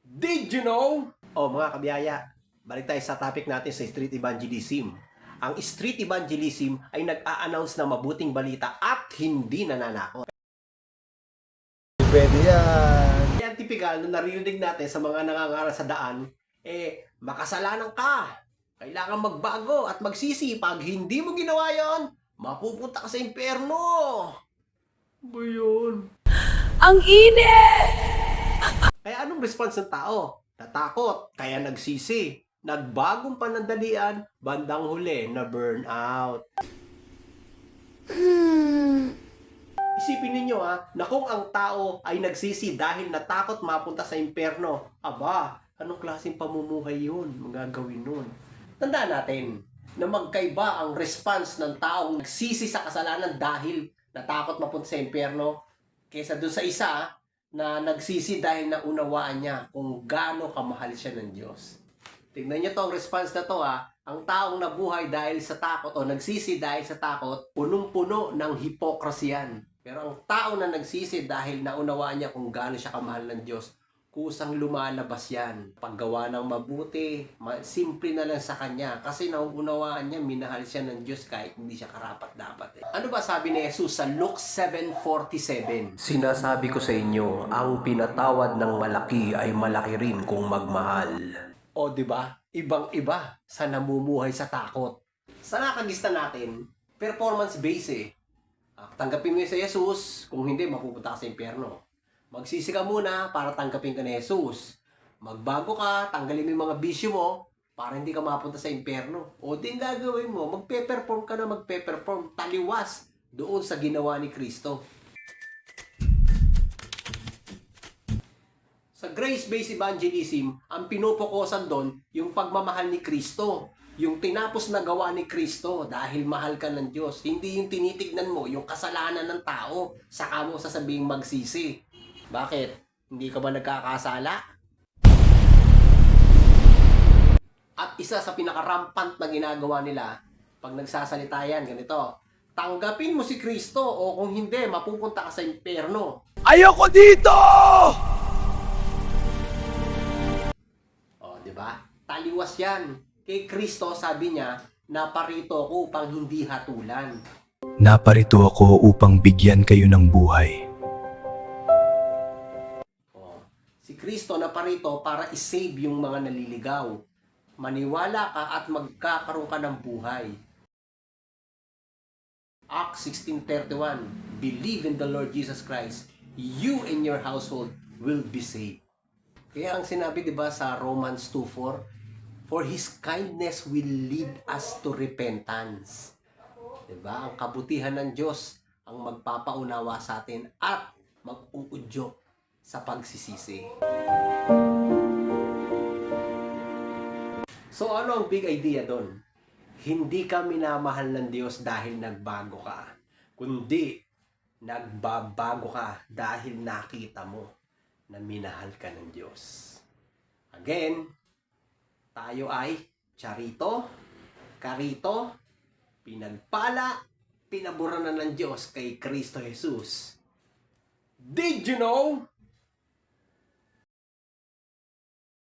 Did you know? Oh mga kabiyaya, balik tayo sa topic natin sa street evangelism. Ang street evangelism ay nag-a-announce ng mabuting balita at hindi nananakot. Pwede yan. Yan typical na naririnig natin sa mga nangangaral sa daan, makasalanan ka. Kailangan magbago at magsisi. Pag hindi mo ginawa yon, mapupunta ka sa impyerno. Ba yun? Ang init! Kaya anong response ng tao? Natakot, kaya nagsisi. Nagbagong panandalian, bandang huli na burnout. Isipin ninyo na kung ang tao ay nagsisi dahil natakot mapunta sa impyerno, aba, anong klaseng pamumuhay yun? Magagawin nun. Tandaan natin na magkaiba ang response ng taong nagsisi sa kasalanan dahil natakot mapunta sa impyerno kaysa doon sa isa na nagsisi dahil naunawaan niya kung gaano kamahal siya ng Diyos. Tignan niyo tong response na to Ang taong nabuhay dahil sa takot o nagsisi dahil sa takot, punong-puno ng hipokrasiyan. Pero ang tao na nagsisi dahil naunawaan niya kung gaano siya kamahal ng Diyos, kusang lumalabas yan. Paggawa ng mabuti, simple na lang sa kanya. Kasi nauunawaan niya, minahal siya ng Diyos kahit hindi siya karapat-dapat. Ano ba sabi ni Jesus sa Luke 7:47? Sinasabi ko sa inyo, ang pinatawad ng malaki ay malaki rin kung magmahal. O di ba? Ibang-iba sa namumuhay sa takot. Sa nakagista natin, performance-based tanggapin mo yun sa Jesus, kung hindi, mapupunta ka sa impyerno. Magsisi ka muna para tanggapin ka ni Jesus. Magbago ka, tanggalin mo yung mga bisyo mo para hindi ka mapunta sa impyerno. O din gagawin mo, magpe-perform ka na magpe-perform, taliwas doon sa ginawa ni Kristo. Sa grace-based evangelism, ang pinupokusan doon, yung pagmamahal ni Kristo. Yung tinapos na gawa ni Kristo dahil mahal ka ng Diyos. Hindi yung tinitignan mo, yung kasalanan ng tao, saka mo sasabing magsisi. Bakit? Hindi ka ba nagkakasala? At isa sa pinakarampant na ginagawa nila, pag nagsasalita yan, ganito, tanggapin mo si Kristo o kung hindi, mapupunta ka sa impyerno. Ayoko dito! O, di ba? Taliwas yan. Kay Kristo, sabi niya, naparito ako upang hindi hatulan. Naparito ako upang bigyan kayo ng buhay. Si Kristo naparito para isave yung mga naliligaw. Maniwala ka at magkakaroon ka ng buhay. Acts 16:31, believe in the Lord Jesus Christ, you and your household will be saved. Kaya ang sinabi, di ba, sa Romans 2:4, for His kindness will lead us to repentance. Diba? Ang kabutihan ng Diyos ang magpapaunawa sa atin at mag-uudyok sa pagsisisi. So ano ang big idea doon? Hindi ka minamahal ng Diyos dahil nagbago ka, kundi nagbabago ka dahil nakita mo na minahal ka ng Diyos. Again, tayo ay charito, karito, pinagpala, pinaburanan ng Diyos kay Kristo Jesus. Did you know?